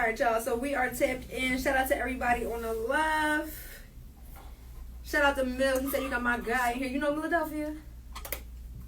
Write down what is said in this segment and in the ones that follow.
right, y'all. So we are tapped in. Shout out to everybody on the love. Shout out to Mill. He said, you know my guy in here. You know Philadelphia?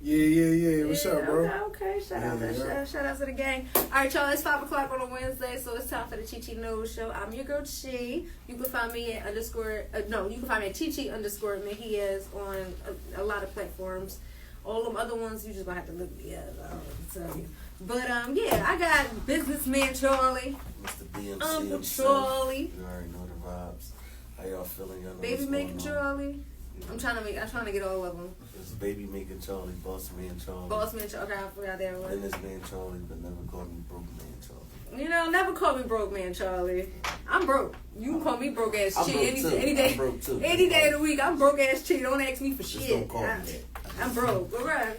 Yeah. What's up, bro? Okay. Shout out to the gang. All right, y'all. It's 5 o'clock on a Wednesday, so it's time for the Chichi News Show. I'm your girl Chi. You can find me at you can find me at Chichi_me. He is on a lot of platforms. All them other ones, you just gonna have to look me up. I don't know what to tell you. But yeah, I got businessman Charlie. Mr. BMC Uncle himself. Charlie. You already know the vibes. How y'all feeling? Y'all know Baby what's making going on. Charlie. I'm trying to get all of them. It's baby making Charlie, boss man Charlie. Boss man Charlie. Okay, I forgot that one. Business man Charlie, but never called me broke man Charlie. You know, never call me broke man Charlie. I'm broke. You can call me broke ass I'm Chi broke any too. day. I'm broke too. Any day of the week. I'm broke ass Chi. Don't ask me for Just shit. don't call me that. I'm broke. All right.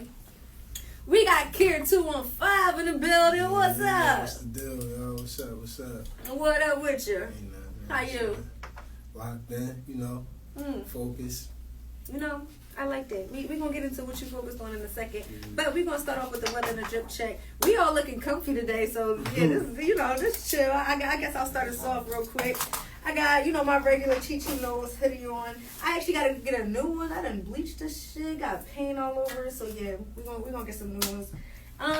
We got Kir 215 in the building. What's up? What's the deal, yo? What's up? What up with you? Ain't nothing, How you? Locked in, you know. Focus. You know, I like that. We're going to get into what you focused on in a second. But we're going to start off with the weather and the drip check. We all looking comfy today, so yeah, this chill. I guess I'll start us off real quick. I got, my regular Chichi nose hoodie on. I actually got to get a new one. I done bleached this shit. Got paint all over it. So yeah, we're gonna get some new ones.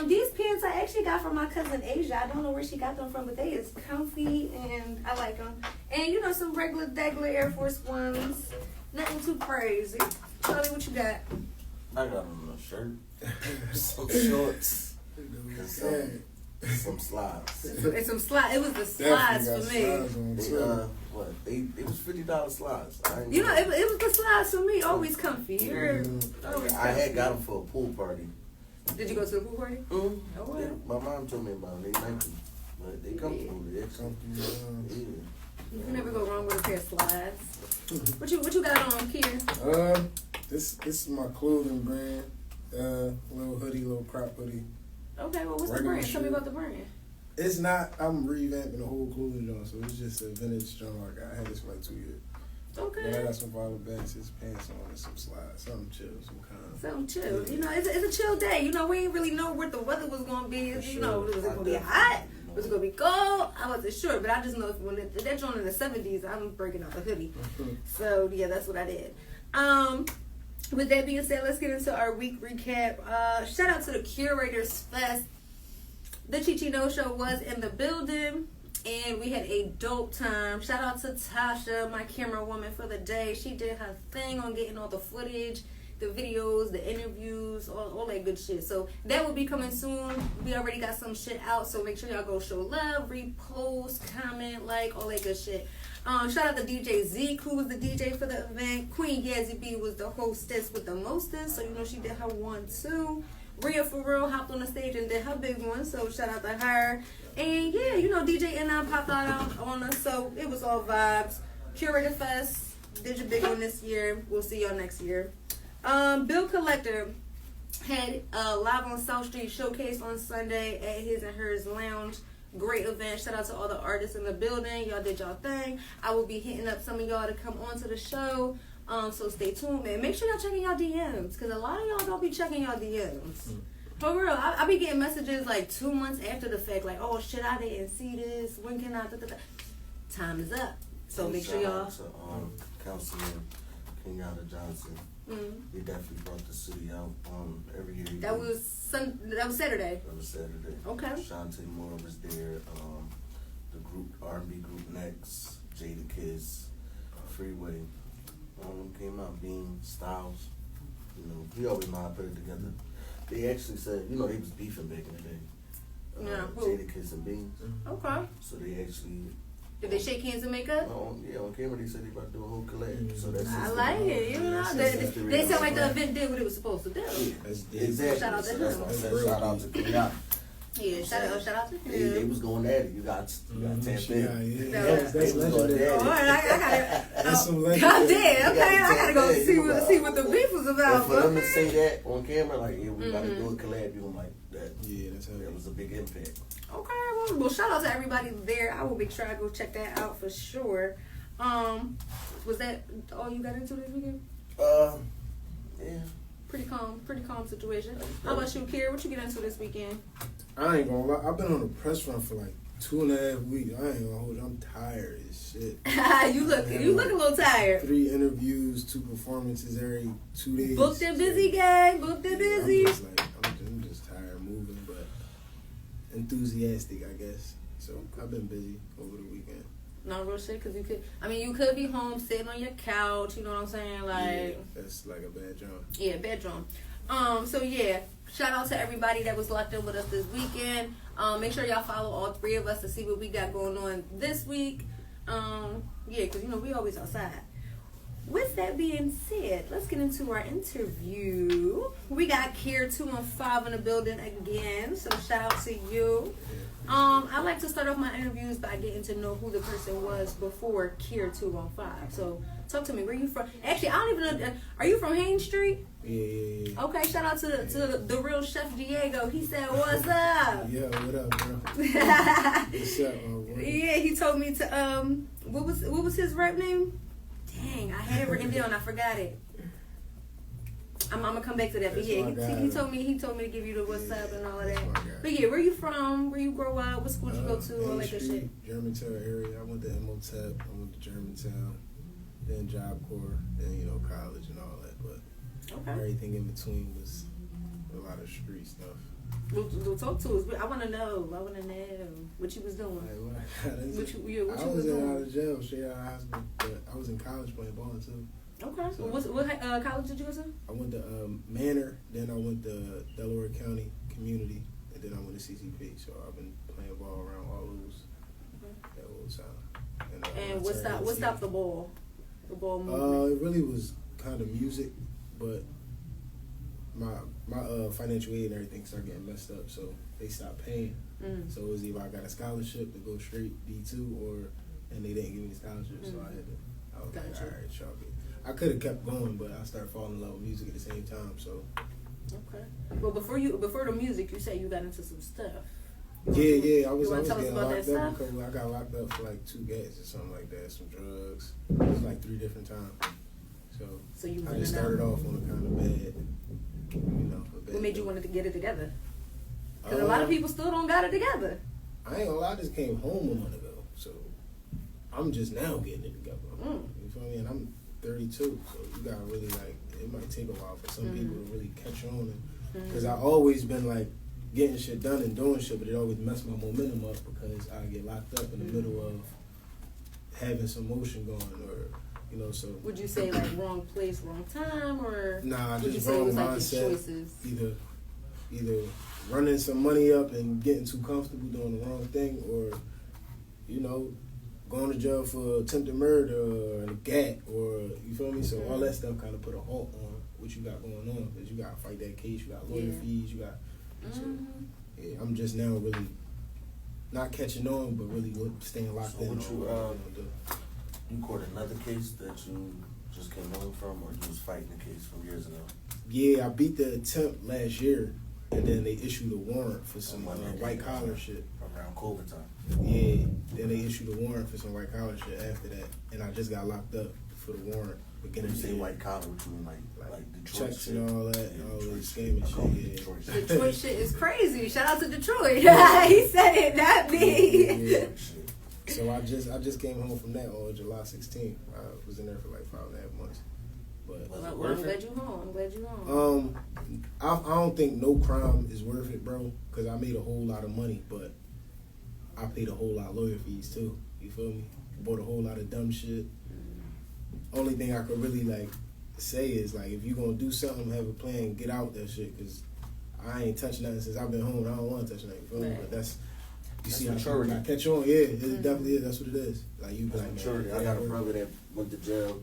These pants I actually got from my cousin Asia. I don't know where she got them from, but they is comfy and I like them. And some regular Air Force Ones. Nothing too crazy. Charlie, what you got? I got on a shirt, some shorts, and some slides. And some slides. It was the slides for me. It was $50 slides. It was the slides for me. Always comfy. I had got them for a pool party. Did you go to a pool party? Mm-hmm. Oh, wow. Yeah, my mom told me about them. They Nike, but they comfortable. They're comfortable. Yeah. You can never go wrong with a pair of slides. What you got on, Kir? This is my clothing brand. Little hoodie, little crop hoodie. Okay, well, what's the Regular brand? Tell me shirt. about the brand. It's not. I'm revamping the whole clothing joint, so it's just a vintage joint. I had this for like 2 years. Okay. Then I got some volleyball bags, his pants on, and some slides, something chill, some kind. Something chill. It's a chill day. We ain't really know what the weather was gonna be. Was it gonna be hot? Was it gonna be cold? I wasn't sure, but I just know when that joint in the 70s, I'm breaking out the hoodie. So yeah, that's what I did. With that being said, let's get into our week recap. Shout out to the Curators Fest. The Chichi No Show was in the building, and we had a dope time. Shout out to Tasha, my camera woman for the day. She did her thing on getting all the footage, the videos, the interviews, all that good shit. So that will be coming soon. We already got some shit out, so make sure y'all go show love, repost, comment, like, all that good shit. Shout out to DJ Zeke, who was the DJ for the event. Queen Yazzie B was the hostess with the mostest, so she did her one too. Rhea for real hopped on the stage and did her big one, so shout out to her. And yeah, DJ N9 popped out on us, so it was all vibes. Curator Fest did your big one this year. We'll see y'all next year. Bill Collector had a live on South Street showcase on Sunday at his and hers lounge. Great event. Shout out to all the artists in the building. Y'all did y'all thing. I will be hitting up some of y'all to come on to the show. So stay tuned, man. Make sure y'all checking y'all DMs, because a lot of y'all don't be checking y'all DMs. For real, I be getting messages like 2 months after the fact, like, oh shit, I didn't see this. When can I? Time is up. So make sure y'all. Shout out to Councilman Kenyatta Johnson. He definitely brought the city out every year. That was Saturday. That was Saturday. Okay. Shantae Moore was there. The group R&B group Next, Jada Kiss, Freeway. Came out. Bean, Styles. He always know how to put it together. They actually said, they was beefing back in the day. Yeah. Jada Kiss and Beans. Okay. So they actually. Did they shake hands and make up? On camera they said they about to do a whole collab. So that's. I like it. They sound like the event did what it was supposed to do. Yeah, exactly. Shout out to that's him. why I said shout out to Kenyatta. Yeah, shout out to him. They was going at it. You got tapped in. That's legendary. All right, I got That's some it. legendary. God damn, okay, I gotta go see what the beef was about. And for them to say that on camera, like, yeah, we gotta do a collab, you like that. Yeah, that was a big impact. Okay, well, shout out to everybody there. I will make sure I go check that out for sure. Was that all you got into this weekend? Yeah. Pretty calm situation. How about you, Kir? What you get into this weekend? I ain't gonna lie. I've been on the press run for like 2.5 weeks. I ain't gonna hold you. I'm tired as shit. you look a little tired. 3 interviews, 2 performances every 2 days. Booked and busy, gang. Booked and busy. I'm just tired moving, but enthusiastic, I guess. So I've been busy over the weekend. No real shit, cause you could be home sitting on your couch. You know what I'm saying? Like, yeah, that's like a bad job. Yeah, bedroom. So yeah, shout out to everybody that was locked in with us this weekend. Make sure y'all follow all 3 of us to see what we got going on this week. Yeah, cause we always outside. With that being said, let's get into our interview. We got Kir 215 in the building again, so shout out to you. I like to start off my interviews by getting to know who the person was before Kir 215. So talk to me. Where you from? Actually, I don't even know. Are you from Haines Street? Yeah. Okay, shout out to the real Chef Diego. He said, "What's up?" Yeah, what up, bro? What's up, Yeah, he told me to what was his rap name? Dang, I had it written down. I forgot it. I'm gonna come back to that. But yeah, he told me to give you the what's up and all of that. But yeah, where you from? Where you grow up? What school did you go to? All that good shit. Germantown area. I went to MOTEP. I went to Germantown. Then Job Corps. Then college and all that. But everything in between was a lot of street stuff. We'll talk to us. I want to know. What you was doing. What you was doing. Out of jail, straight out of hospital. But I was in college playing ball too. Okay. So what college did you go to? I went to Manor, then I went to Delaware County Community, and then I went to CCP. So I've been playing ball around all those that whole time. And what stopped the ball? The ball movement? It really was kind of music, but my financial aid and everything started getting messed up, so they stopped paying. So it was either I got a scholarship to go straight D2, and they didn't give me the scholarship, so I was like, all right, sharp it. I could have kept going, but I started falling in love with music at the same time. So okay. Well, before the music, you said you got into some stuff. Yeah. I was getting locked up stuff? because I got locked up for like 2 gas or something like that, some drugs. It was like 3 different times. So you I just started off on a kind of bad. What made you want to get it together? Because a lot of people still don't got it together. I ain't gonna lie, I just came home a month ago, so I'm just now getting it together. You feel me? And I'm 32, so you gotta really it might take a while for some people to really catch on. Because I always been getting shit done and doing shit, but it always messed my momentum up because I get locked up in the middle of having some motion going, or so. Would you say wrong place, wrong time, or nah, would just you say wrong it was mindset. Your choices? Either running some money up and getting too comfortable doing the wrong thing, or going to jail for attempted murder or a GAT, or you feel me? So all that stuff kind of put a halt on what you got going on, because you got to fight that case, you got lawyer fees, you got. So, yeah, I'm just now really not catching on, but really staying locked in. You caught another case that you just came home from, or you was fighting a case from years ago? Yeah, I beat the attempt last year, and then they issued a warrant for some white collar shit. Around COVID time. Yeah, then they issued a warrant for some white collar shit after that, and I just got locked up for the warrant. When you say white collar, what you mean, like Detroit checks shit? and all that, all this scamming shit. Yeah. Detroit shit is crazy. Shout out to Detroit. He said it, not me. Yeah. So I just came home from that on July 16th. I was in there for 5.5 months. But I'm glad you home. I don't think no crime is worth it, bro, because I made a whole lot of money, but I paid a whole lot of lawyer fees too. You feel me? Bought a whole lot of dumb shit. Only thing I could really say is if you gonna do something, have a plan, get out that shit, because I ain't touched nothing since I've been home. And I don't want to touch nothing. You feel me? But that's see how maturity. I catch on. Yeah, it definitely is. That's what it is. You be maturity. I got a brother that went to jail,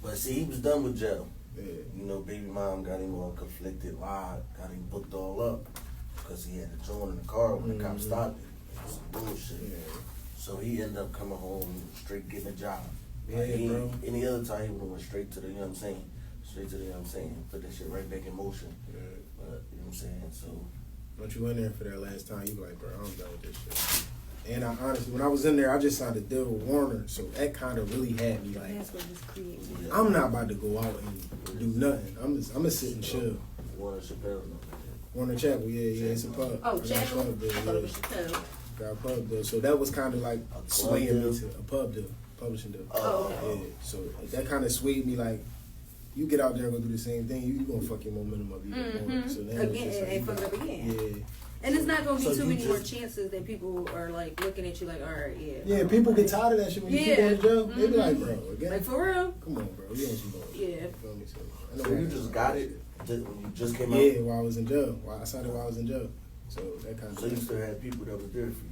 but see, he was done with jail. Yeah. Baby mom got him all conflicted, lied, got him booked all up because he had to join in the car when the cops stopped him. Some bullshit. Yeah. So he ended up coming home straight getting a job. Yeah, bro. Any other time he would have went straight to the, straight to the, put that shit right back in motion. Yeah. But, so. Once you in there for that last time, you be like, bro, I'm done with this shit. And I honestly, when I was in there, I just signed a deal with Warner, so that kind of really had me I'm not about to go out and do nothing. I'm just sit and chill. Warner Chappelle, Warner Chapel, yeah, it's a pub. Oh, Chapel? I thought it was Chappelle. Got a pub deal. So that was kind of like swaying me to a pub deal, publishing deal. Oh. Yeah. So that kind of swayed me like, you get out there and go do the same thing, you gonna fuck your momentum up even more. So now Again, it's and fuck it up again. Yeah. And it's not gonna be So too you many more just- chances that people are like looking at you like, all right, yeah. Yeah, people get tired of that shit when you keep going to jail. They be like, bro, again. Like for real. Come on, bro. You on some bullshit. Yeah. You feel me? So you just got it when you just came out? Yeah, while I was in jail. I signed it while I was in jail. So that kind of So you still had people that was there for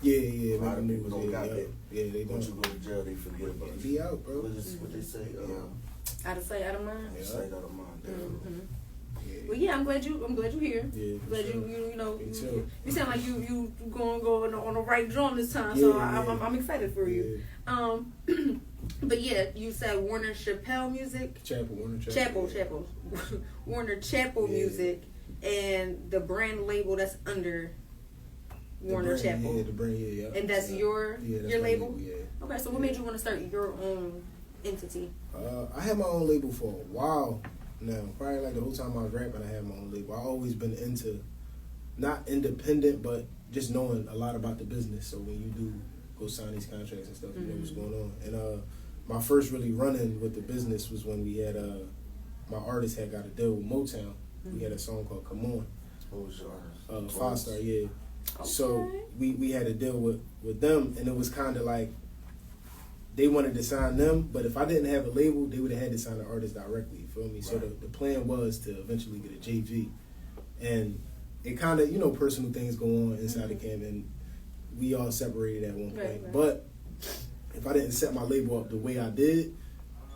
you? Yeah. A lot of people don't got yeah. that. Yeah, they Once don't. you go to jail, they forget about you. Be out, bro. What they say? Out of sight, out of mind. Yeah. Sight out of mind. Mm-hmm. Yeah. Well, yeah, I'm glad you're here. Yeah, for Glad sure. you know Me too. you sound like you go on the right drum this time. So Yeah. I'm excited for you. Yeah. But yeah, you said Warner Chappelle music. Warner Chapel. Warner Chapel Yeah. music, and the brand label that's under Warner Chapel. Yeah, the brand, yeah. And that's your that's your my label? Yeah. Okay, so what made you want to start your own entity? I had my own label for a while now. Probably like the whole time I was rapping, I had my own label. I always been into, not independent, but just knowing a lot about the business. So when you do go sign these contracts and stuff, you know what's going on. And my first really run-in with the business was when we had, my artist had got a deal with Motown. We had a song called Come On. What was your artist? 5 Star, yeah. Okay. So we had a deal with them, and it was kind of like they wanted to sign them, but if I didn't have a label, they would have had to sign the artist directly. You feel me? Right. So the plan was to eventually get a JV, and it kind of personal things go on inside the camp, and we all separated at one point. Right. But if I didn't set my label up the way I did,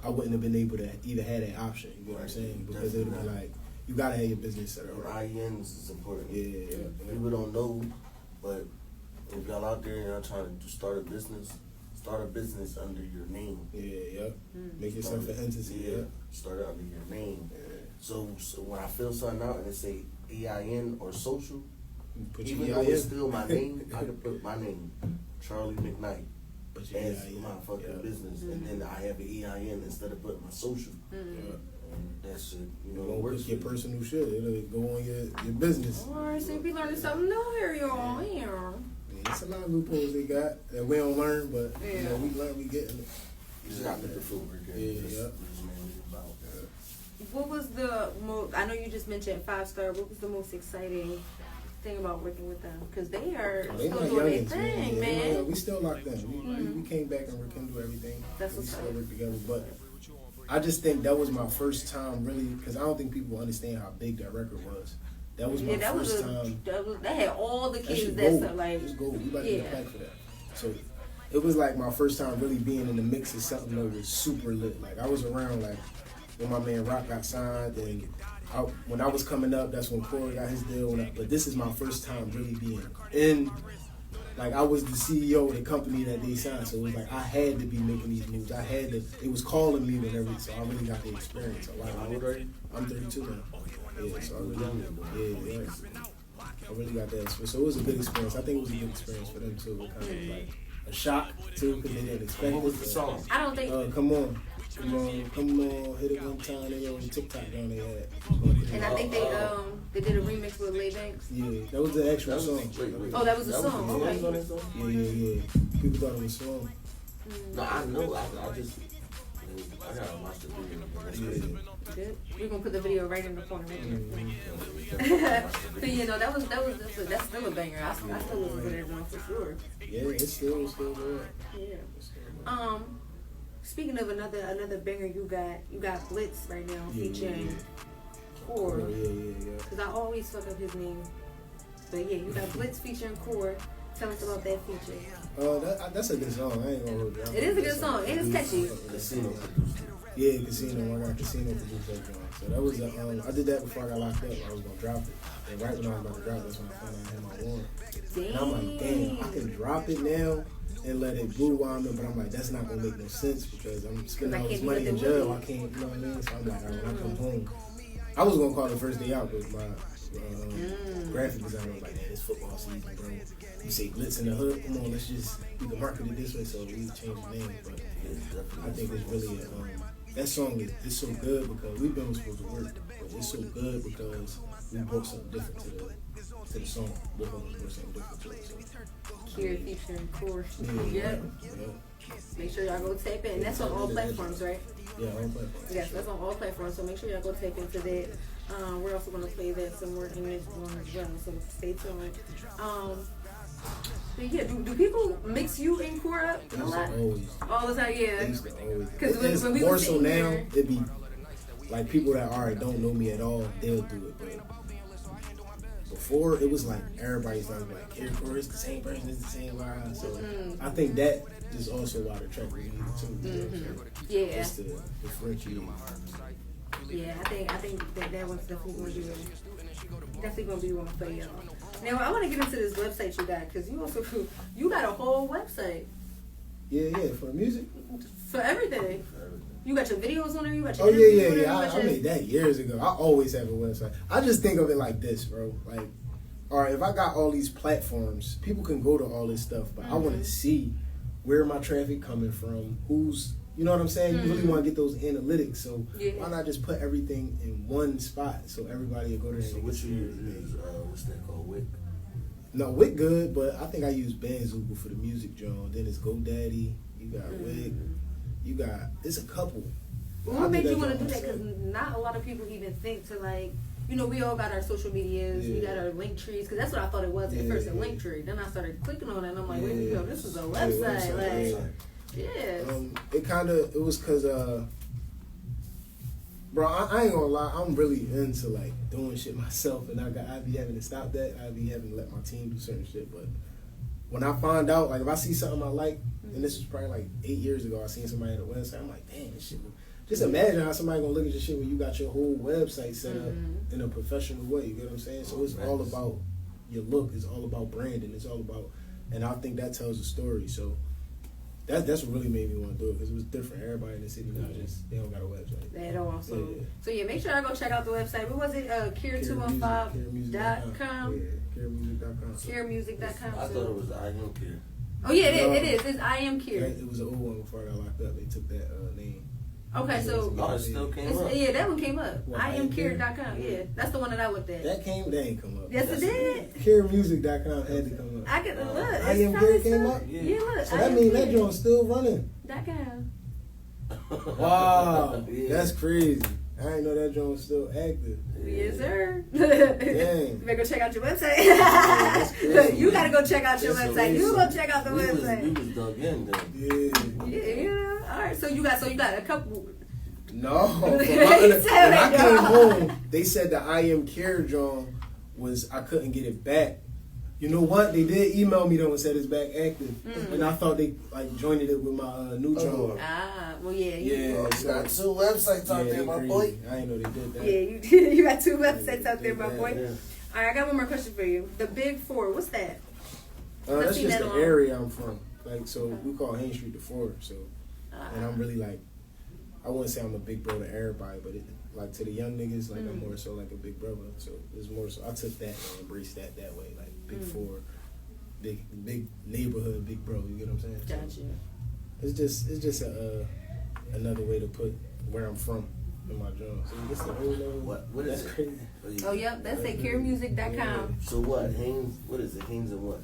I wouldn't have been able to either have that option. You know what I'm saying? Because it would have been like, you gotta have your business set up. Right. IENs is important. Yeah. People don't know, but if y'all out there and y'all trying to start a business under your name. Yeah. Make yourself an entity. Yeah. Start it under your name. Yeah. So when I fill something out and it say EIN or social, Put even your though EIN. it's still my name, I can put my name, Charlie McKnight, Put your as EIN. my fucking business, and then I have an EIN instead of putting my social. Yeah. And that shit, You it won't works. put your personal shit. It'll go on your business. Alright, so we learning something new here, y'all. Yeah. Yeah, it's a lot of loopholes they got that we don't learn, but we learn, we getting it. You just got to put the footwork in. Yeah. That's mainly about. What was the most? I know you just mentioned 5 Star. What was the most exciting thing about working with them? Because they are They still not doing youngins, their thing, man. man. We still locked in. We came back and rekindled everything. That's we what's still up. work together, but I just think that was my first time really, because I don't think people understand how big that record was. That was my first time. That had all the That kids shit that's gold. like. It's gold. We about to get a plaque for that. So it was like my first time really being in the mix of something that was super lit. Like I was around like when my man Rock got signed, and when I was coming up, that's when Corey got his deal. But this is my first time really being in. Like I was the CEO of the company that they signed, so it was like I had to be making these moves. I had to. It was calling me and everything, so I really got the experience. How old are you? I'm 32 now. Yeah, so I really, I really got that experience. So it was a good experience. I think it was a good experience for them too. It kind of like a shock too, because they didn't expect it. What was the song? I don't think. Come on, hit it one time. They on TikTok down there. And I think they did a remix with Lay Banks. Yeah, that was the actual song. Wait. Oh, that was a song. Okay. Yeah. People thought it was a song. No, I know. I just. I gotta watch the video. Good. We're gonna put the video right in the corner. Right Mm-hmm. So that's still a banger. I still listen to that one for sure. Yeah, it's still good. Yeah. Speaking of another banger, you got Blitz right now featuring Core. Oh, yeah. Cause I always fuck up his name. But yeah, you got Blitz featuring Core. Tell us about that feature. That's a good song. I ain't gonna hold it. It is a good song. It is catchy. Casino. Yeah, Casino. I got Casino produced that joint. So that was I did that before I got locked up. I was gonna drop it, and right when I was about to drop it, that's when I found out I had my warrant. And I'm like, damn, I can drop it now and let it blue wind up, but I'm like, that's not gonna make no sense because I'm spending all this money in jail. I can't, you know what I mean? So I'm like, all right, when I come home, I was gonna call it first day out, but my graphic designer was like, man, it's football season, bro. You say Blitz in the hood, come on, we can market it this way, so we changed the name. But I think it's really that song is so good because we've been supposed to work, but it's so good because we brought something different to the song. Both of us brought something different to it. So. Kir featuring Core. Yeah. Yep. Make sure y'all go tape in. That's on all platforms, right? Yeah, all platforms. Yes, that's on all platforms. So make sure y'all go tape into that. We're also going to play that somewhere in this one as well. So stay tuned. But yeah, do people mix you and Core up a lot? Always. All the time, yeah. They used to always. Because when we more were so sitting now, here, it'd be like people that already don't know me at all, they'll do it. But before, it was like everybody started like, Kir, Core, it's the same person, it's the same vibe. So I think that is also why the track really needed too. You know what I'm saying? yeah. Just to differentiate. Yeah, I think that one's definitely going to be one for y'all. Now I want to get into this website you got because you got a whole website. Yeah, for the music. For everything. You got your videos on there. You got your Oh interviews on there, yeah. you got I made that years ago. I always have a website. I just think of it like this, bro. Like, all right, if I got all these platforms, people can go to all this stuff, but I want to see where my traffic coming from, who's, you know what I'm saying? You really want to get those analytics, so why not just put everything in one spot so everybody will go there. So what you use? What's that called? Wick? No, Wick good, but I think I use Bandzoogle for the music, John. Then it's GoDaddy. You got Wick. You got, it's a couple. What made you want to do that? Because not a lot of people even think to like, you know, we all got our social medias, we got our link trees, because that's what I thought it was at first, a link tree. Then I started clicking on it, and I'm like, wait a minute, this is a website. It was because, bro, I ain't gonna lie, I'm really into like doing shit myself, and I be having to stop that. I be having to let my team do certain shit, but when I find out, like if I see something I like, and this was probably like 8 years ago, I seen somebody at a website, I'm like, damn, this shit. Just imagine how somebody gonna look at your shit when you got your whole website set up in a professional way. You get what I'm saying? So it's all about your look. It's all about branding. It's all about, and I think that tells a story. So that's what really made me want to do it because it was different. Everybody in the city now just they don't got a website. They don't. So make sure I go check out the website. What was it? Kir215.com. KirMusic.com. KirMusic.com. I thought it was I Am Kir. Oh yeah, it is. It's I Am Kir. It was an old one before I got locked up. They took that name. Okay, so it still came up. Yeah, that one came up. What, IamKir.com. Yeah, that's the one that I looked at. That ain't come up. Yes, it did. KirMusic.com had to come up. I could look. I Am Kir came up. Yeah, look. So that means that joint's still running. .com. Wow, that's crazy. I didn't know that joint was still active. Yes, sir. Dang. You better go check out your website. Crazy. You gotta go check out your website. You go check out the website. We was dug in then. Yeah. All right. So you got a couple. No. When I came home, they said the I Am Kir joint was I couldn't get it back. You know what? They did email me though and said it's back active, and I thought they like joined it with my new joint. Well, yeah. You got 2 websites out there, my boy. I didn't know they did that. Yeah, you did. You got 2 websites out there, my boy. Yeah. All right, I got one more question for you. The Big 4, what's that? That's just the area I'm from. Like, so we call Haines Street the 4. So, and I'm really like, I wouldn't say I'm a big bro to everybody, but like to the young niggas, like I'm more so like a big brother. So it's more so I took that and embraced that way, like Big 4, big neighborhood, big bro. You get what I'm saying? Gotcha. So it's just another way to put where I'm from in my job. So it's a whole level. What is that's it? crazy. Oh, yep. That's at KirMusic.com. So what? Haines? What is it? Haines and what?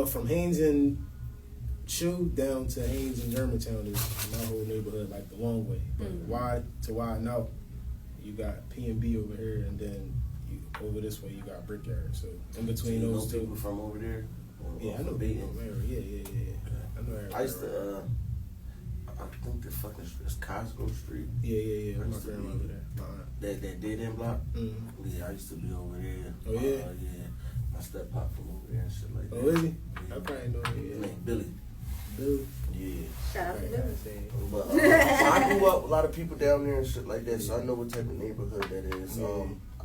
From Haines and Chew down to Haines and Germantown is my whole neighborhood, like the long way. But wide to wide out, you got P&B over here, and then over this way you got Brickyard. So in between those two, people from over there. Yeah, I know people from there. Yeah. I know everybody. I used to. I think the fucking it's Costco Street. Yeah. My grandmother there. That dead end block. Mm-hmm. Yeah, I used to be over there. Oh yeah. Yeah. My step pop from over there and shit like that. Oh, is he? Yeah. I probably know him. His name Billy. Yeah. Shout out to Billy. But so I grew up with a lot of people down there and shit like that, so I know what type of neighborhood that is.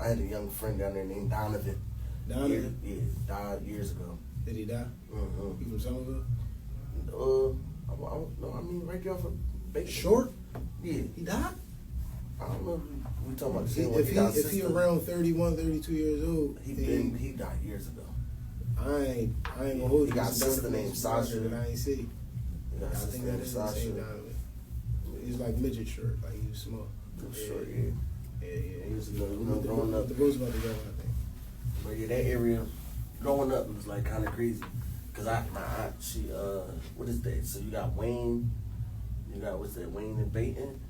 I had a young friend down there named Donovan. Donovan? Yeah, died years ago. Did he die? Mm-hmm. He from Somerville? I don't know. I mean, right there off of Bacon. Short? Yeah. He died? I don't know if we talking about the same one. If he around 31, 32 years old, he died years ago. I ain't gonna hold you. He got a sister named Sasha that I ain't see. I think that is the same Donovan. He's like midget short, like he was small. Short, yeah. He was growing up. The Roosevelt together, I think. But yeah, that area, growing up was like kind of crazy. Cause my aunt, she what is that? So you got Wayne, you got what's that? Wayne and Baton.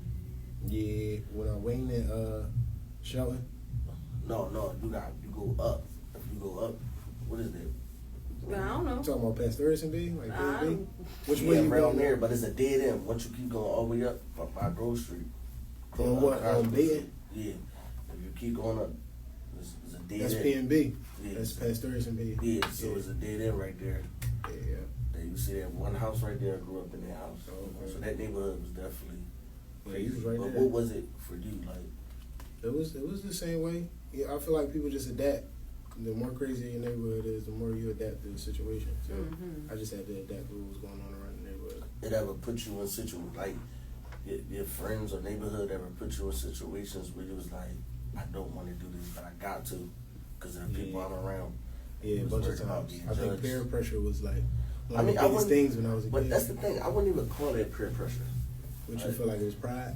Yeah, when I Wayne and Shelton. No, you go up. If you go up, what is that? I don't know. You talking about past Thurston B? Like B? Which way yeah, you around going? there, but it's a dead end. Once you keep going all the way up by Grove Street. On what? Baton? Yeah. If you keep going up, it's a dead That's end. P&B. Yeah. That's past Thurston B. Yeah, so it's a dead end right there. Yeah. You see that one house right there. I grew up in that house, Okay. so that neighborhood was definitely. Yeah, you was right but there. what was it for you? Like, It was the same way. Yeah, I feel like people just adapt. The more crazy your neighborhood is, the more you adapt to the situation. So I just had to adapt to what was going on around the neighborhood. it ever put you in situations like your friends or neighborhood ever put you in situations where you was like, I don't want to do this, but I got to because of the people I'm around. Yeah, a bunch of times. I think peer pressure was like one of the biggest things when I was a kid. But that's the thing. I wouldn't even call that peer pressure. Would you feel like it was pride?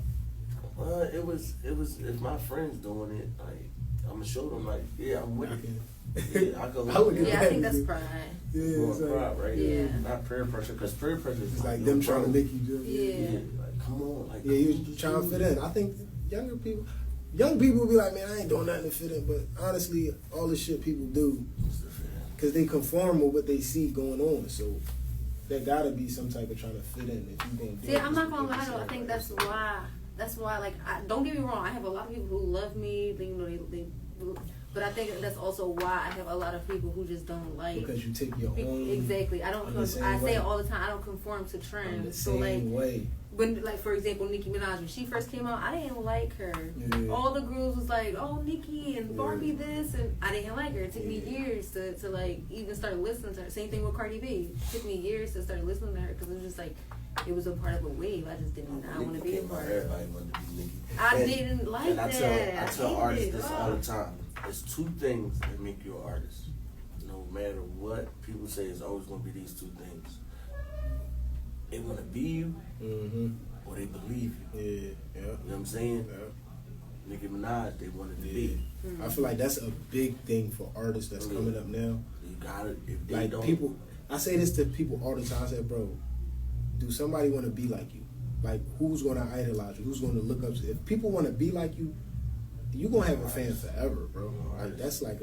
Well, it was. If my friends doing it, like I'm gonna show them, like, yeah, I'm with it. Yeah, I go. Yeah, I think that's pride. Yeah, it's like, pride, right? Yeah. Not peer pressure, because peer pressure is it's like them trying to make you do it. Yeah. Like, come on, like. Yeah, you trying to fit in. I think young people will be like, man, I ain't doing nothing to fit in. But honestly, all the shit people do, because they conform with what they see going on. So there gotta be some type of trying to fit in. If you gonna do See, it, I'm not gonna lie though. I think that's why. That's why. Like, don't get me wrong. I have a lot of people who love me. You know, they but I think that's also why I have a lot of people who just don't like. Because you take your own. Exactly. I don't. I say it all the time. I don't conform to trends. So like, when, like, for example, Nicki Minaj, when she first came out, I didn't like her. Yeah. All the girls was like, oh, Nicki and Barbie this, and I didn't like her. It took me years to like even start listening to her. Same thing with Cardi B. It took me years to start listening to her because it was just like, it was a part of a wave. I just didn't. I want to be a part of it. Everybody wanted to be Nicki. I didn't like that. I tell artists this all the time. There's two things that make you an artist. No matter what people say, it's always going to be these two things. They want to be you, or they believe you. Yeah. You know what I'm saying? Yeah. Nicki Minaj, they wanted to be. I feel like that's a big thing for artists that's coming up now. You got it. If they like don't, people, I say this to people all the time. I say, bro, do somebody want to be like you? Like, who's going to idolize you? Who's going to look up to you? If people want to be like you, you're going to have a fan forever, bro. Like, that's like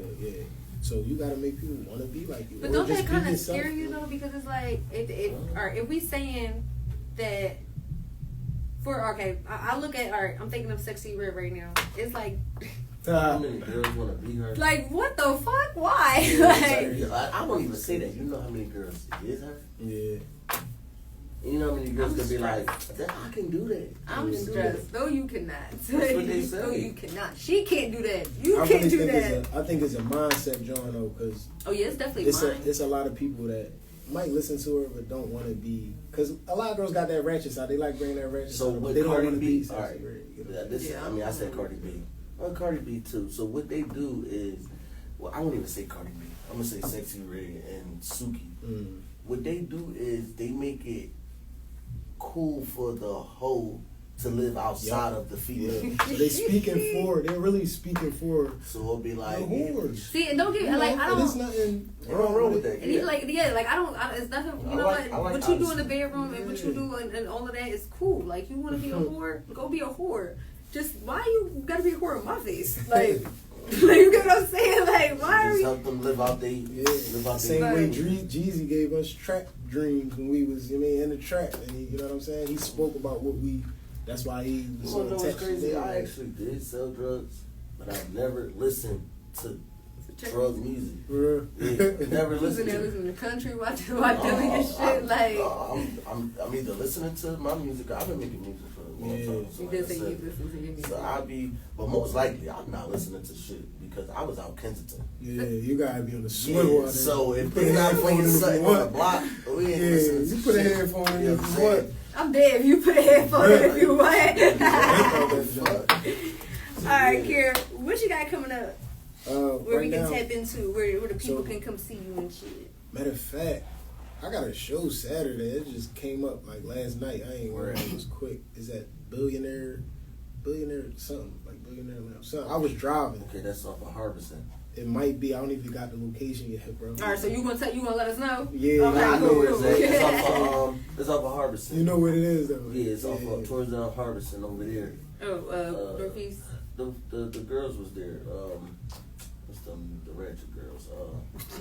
so you got to make people want to be like you. But don't that kind of scare you though? Because it's like, if we saying that I look at art. I'm thinking of Sexy Red right now. It's like, how many girls want to be her? like, what the fuck? Why? I won't even say that. You know how many girls is her? Yeah. You know how many girls could be like, I can do that. I'm stressed. No, you cannot. That's what they say. No, you cannot. She can't do that. You I can't really do think that. I think it's a mindset, John, though, because Oh yeah, it's definitely mine. It's a lot of people that might listen to her but don't want to be, because a lot of girls got that ratchet side. They like bringing that ratchet So side, but would they don't Cardi want to B? be All right. I mean, I said Cardi B. Well, Cardi B too. So what they do is, well, I won't even say Cardi B. I'm gonna say Sexy Red and Suki. What they do is they make it cool for the hoe to live outside of the female. Yeah. So they speaking for. They're really speaking for. So it'll be like, whores. See, and don't get like I don't. There's nothing wrong with that. And he's like, I don't. It's nothing. You know I like what you do in the bedroom and what you do and all of that is cool. Like, you want to be a whore, go be a whore. Just why you gotta be a whore in my face? Like, you get what I'm saying? Like, why are you? Help them live out they same way Jeezy gave us trap dreams when we was in the trap, and he, you know what I'm saying? He spoke about what we. That's why he was so attached. Crazy. I actually did sell drugs, but I've never listened to drug music. Yeah, never listened to listening to country, watching and shit. Like, I'm either listening to my music. I've been making music for a long time. So you just say you listen to your music. So but most likely I'm not listening to shit because I was out Kensington. Yeah, you gotta be on the swivel. Yeah, so if they're not playing something on the block, we ain't listening to you put a headphone in if you want. I'm dead if you put a headphone in if you want. Alright, Kira, what you got coming up? Where we can tap into, where the people can come see you and shit. Matter of fact, I got a show Saturday. It just came up like last night. I ain't worried. It was quick. Is that billionaire something like billionaire lounge? So I was driving. Okay, that's off of Harbison. It might be. I don't even got the location yet, bro. All right, so you gonna let us know? Yeah, okay, I know where it's at. cool. It's off of Harbison. You know what it is, though. Yeah, it's off of towards Harbison over there. Northeast. The girls was there. What's the ratchet girls?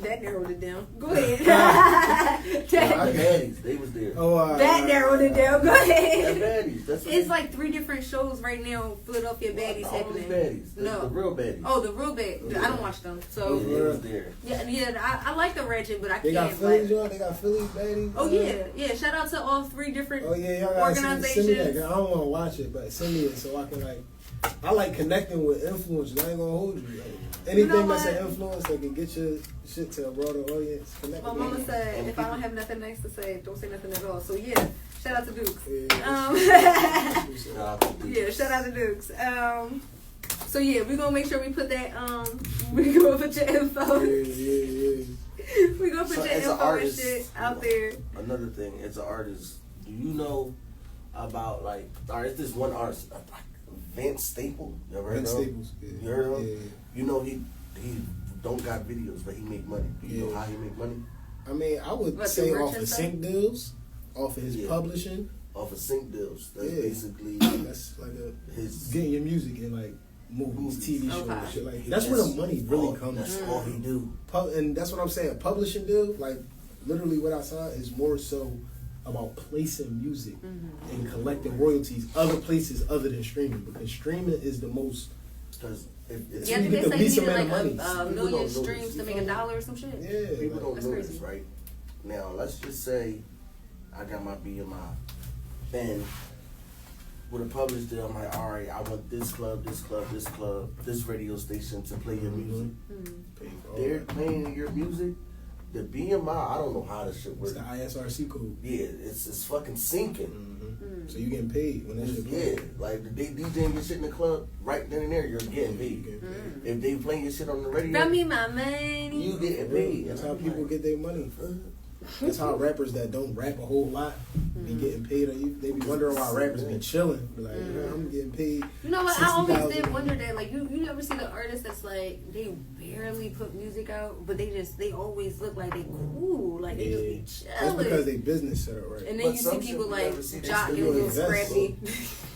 That narrowed it down. Go ahead. The baddies, they was there. That narrowed it down. Go ahead. The baddies. That's what It's like 3 different shows right now. Philadelphia baddies happening. Baddies. No, the real baddies. Oh, the real baddies. I don't watch them. So yeah, they was there. Yeah. I like the ratchet, but I they can't. Got Phillies, y'all. They got Phillies baddies. Oh yeah. Shout out to all 3 different y'all gotta organizations. send me that. I don't want to watch it, but send me it so I can like. I like connecting with influencers. I ain't gonna hold you. Like, anything that's an influence that can get your shit to a broader audience. Connect My with mama me. said, if I don't have nothing nice to say, don't say nothing at all. So yeah, shout out to Dukes. Shout out to Dukes. So yeah, we're gonna make sure we put that. We gonna put your info. Yeah. We gonna put your info and shit out there. Another thing, as an artist, do you know about like? Alright, this one artist, like Vince Staples. You ever heard of him? Staples. Yeah. You heard of him? Yeah. You know he don't got videos, but he make money. Do you know how he make money? I mean, I would say off of sync deals, off of his publishing. Off of sync deals. That's basically that's like his getting your music in like movies, TV shows, and shit like that. That's where the money really comes. That's all he do. And that's what I'm saying. Publishing deal, like literally what I saw is more so about placing music and collecting royalties other places other than streaming, because streaming is the most. Because did they say you needed like a million streams to make $1 or some shit? Yeah, people don't that's know crazy. this, right? Now let's just say I got my BMI, then with a published deal, I'm like, all right, I want this club, this radio station to play your music. They're playing your music. The BMI, I don't know how this shit works. It's the ISRC code. Yeah, it's fucking sinking. So you getting paid when that shit plays. Yeah, like they DJing your shit in the club, right then and there, you're getting paid. If they playing your shit on the radio, Run me my money. you getting paid. That's how people get their money. That's how rappers that don't rap a whole lot be getting paid. They be wondering why rappers be chilling. Be like, I'm getting paid. You know what? I always did wonder that. Like, you never see the artists that's like they barely put music out, but they always look like they cool. Like they just be chilling. That's because they business set up right. And then you see people like Jock and Lil Scrappy.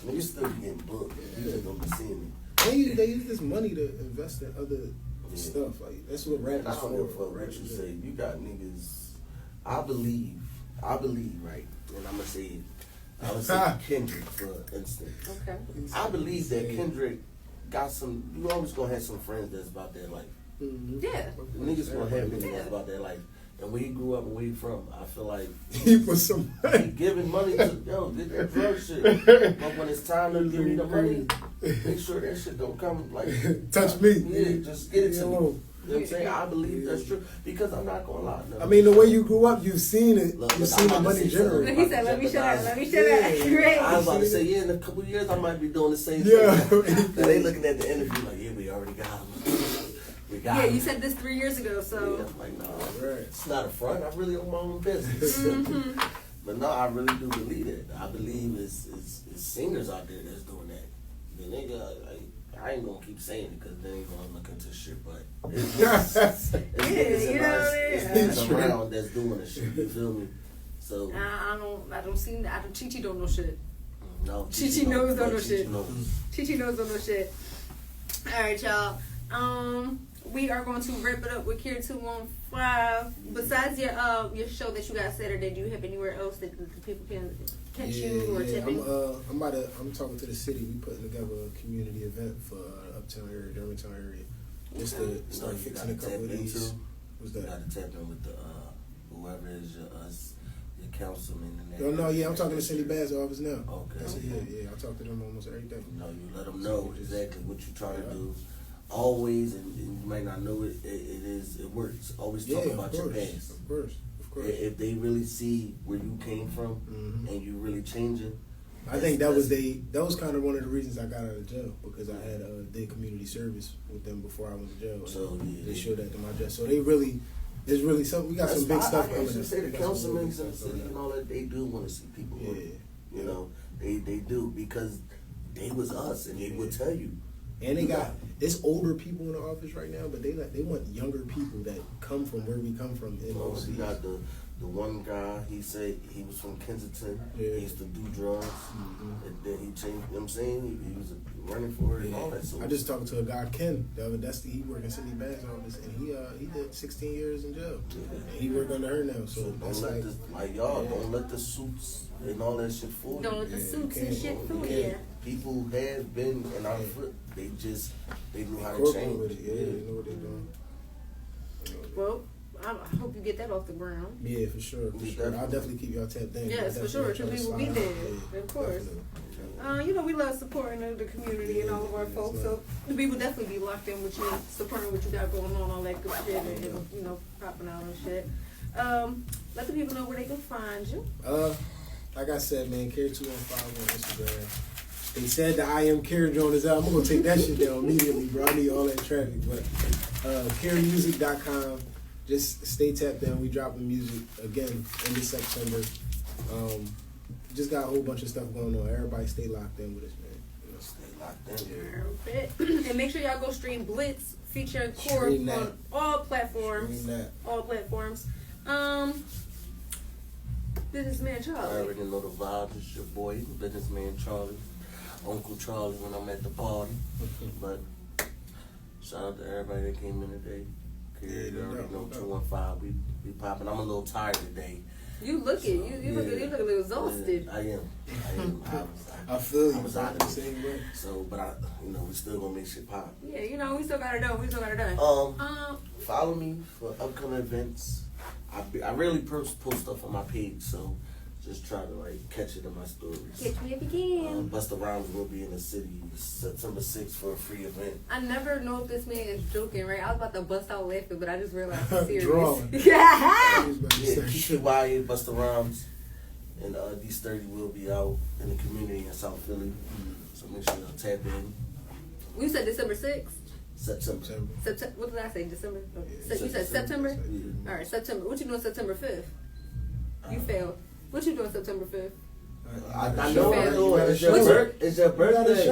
You still be getting booked. You just don't be seeing it. They use this money to invest in other stuff. Like that's what rap is I don't give a fuck what you say. You got niggas. I believe, right? And I'm gonna say Kendrick for instance. Okay. I believe that Kendrick got some. You always gonna have some friends that's about their life. Yeah. The niggas gonna have niggas that's about their life. And where he grew up and where he from, I feel like he put some he giving money to get that drug shit. But when it's time to give me the money, make sure that shit don't come like touch me. Yeah, just get it to me. You know what I'm saying? I believe that's true because I'm not gonna lie. No. I mean, the way you grew up, you've seen it. You've seen the money generate. He said, "Let me shut up. Let me shut up." Great. I was about to say, in a couple of years, I might be doing the same thing. Now they looking at the interview like, yeah, we already got him. We got him. You said this 3 years ago, so. Yeah, I'm like, no, it's not a front. I really own my own business. But no, I really do believe it. I believe it's singers out there that's doing that. The nigga, I ain't gonna keep saying it because they ain't gonna look into shit, but it's niggas around that's doing the shit. You feel me? So I don't see. Chichi don't know shit. No, Chichi knows don't know Chichi shit. Chichi knows don't know shit. All right, y'all. We are going to wrap it up with Kir 215. Besides your show that you got Saturday, do you have anywhere else that the people can catch you or tip in? I'm talking to the city. We putting together a community event for uptown area, Germantown area, just to start fixing a couple of these. What's that? You got to tap in with the whoever is your councilman. I'm talking to Cindy Bass' office now. Okay. I talk to them almost every day. You let them know exactly what you're trying to do. Always, and you might not know it. It works. Always talk about your past. Of course. If they really see where you came from and you really changing, I think that was kind of one of the reasons I got out of jail, because I had did community service with them before I went to jail. So they showed that to my judge. So there's really something. We got some big stuff coming. I can say the councilmen and city and all that, they do want to see people work. You know, they do, because they was us and they would tell you. And they got it's older people in the office right now, but they want younger people that come from where we come from. So you got the one guy, he said he was from Kensington. Yeah. He used to do drugs. And then he changed, you know what I'm saying? He was running for it and all that. So I just talked to a guy, Ken, the other day. He worked in Cindy Bass office, and he did 16 years in jail. yeah. And he worked under her now. So don't that's let this, don't let the suits and all that shit fool you. Don't let the suits and shit fool you. People have been in our foot. They knew how to Working change. with it. Yeah, they know what they're doing. Well, I hope you get that off the ground. Yeah, for sure. I'll definitely keep y'all tapped in. Yes, for sure, because we will be there, of course. You know, we love supporting the community and all of our folks, so we will definitely be locked in with you, supporting what you got going on, all that good shit, and you know, popping out and shit. Let the people know where they can find you. Like I said, man, Care215 on Instagram. They said the I Am Care joint is out. I'm gonna take that shit down immediately, bro. I need all that traffic. But caremusic.com. Just stay tapped in. We dropping music again end of September. Just got a whole bunch of stuff going on. Everybody stay locked in with us, man. You know, Stay locked in. And make sure y'all go stream Blitz featuring Core on all platforms. All platforms. Businessman Charlie. I already know the vibe. It's your boy, Businessman Charlie. Uncle Charlie when I'm at the party. But shout out to everybody that came in today. You already know 215. We popping. I'm a little tired today. You look it. You look a little exhausted. Yeah, I am. I feel you. I was out the same way. So, but we still gonna make shit pop. Yeah, you know, we still got it done. Follow me for upcoming events. I rarely post stuff on my page, so just try to catch it in my stories. Catch me if you can. Busta Rhymes will be in the city September 6th for a free event. I never know if this man is joking, right? I was about to bust out laughing, but I just realized he's serious. Drawing. Yeah. Chichi Busta Rhymes and D30 will be out in the community in South Philly. So make sure y'all tap in. You said December 6th? September. What did I say? December? Yeah, You said September? Yeah. All right, September. What you doing September 5th? You failed. What you doing September 5th? I know it's your birthday. Okay, period.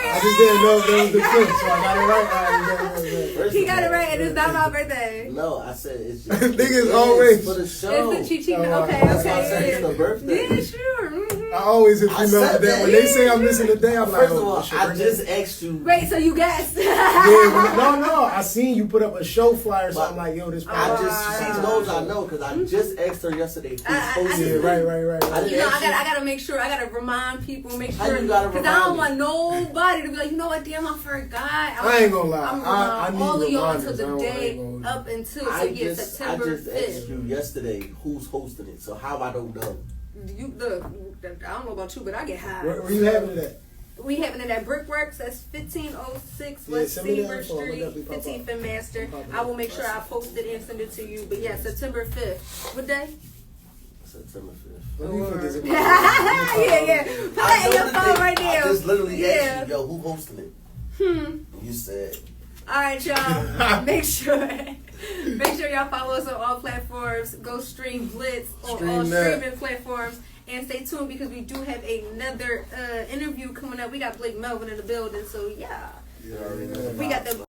I just didn't know if it was the 5th, so I got it right. He got it right, and it's not my birthday. No, I said it's your Niggas always for the show. It's the Chichi. Okay. That's why I said it's the birthday. Yeah, sure. Mm-hmm. I always hit females said today. that. When they say I'm missing a day, I'm like, First of all, oh, shit, I right just there. asked you. Wait, so you guessed? No. I seen you put up a show flyer, so I'm like, yo, this. She knows I know because I just asked her yesterday who's hosting. Yeah, right. I gotta make sure. I gotta remind people, make How sure, you gotta because I don't remind want nobody to be like, you know what, damn, I forgot. I ain't gonna lie. I'm I need all of y'all until reminders. the I day ain't up until I September just asked 5th. you yesterday who's hosting it, so how I don't know. You look, I don't know about you, but I get high. Where you having it at? We having it at Brickworks. That's 1506 West send me the Seaver info. Street, I'll definitely pop 15th up. and Master. I will make sure I post it and send it to you. But yeah, September 5th. What day? September 5th. Let me put this in my yeah. Put that in your phone right now. I just literally asked you, yo, who hosting it? You said. All right, y'all. Make sure y'all follow us on all platforms. Go stream Blitz on all streaming platforms. And stay tuned because we do have another interview coming up. We got Blake Melvin in the building, so yeah. You already know. We got the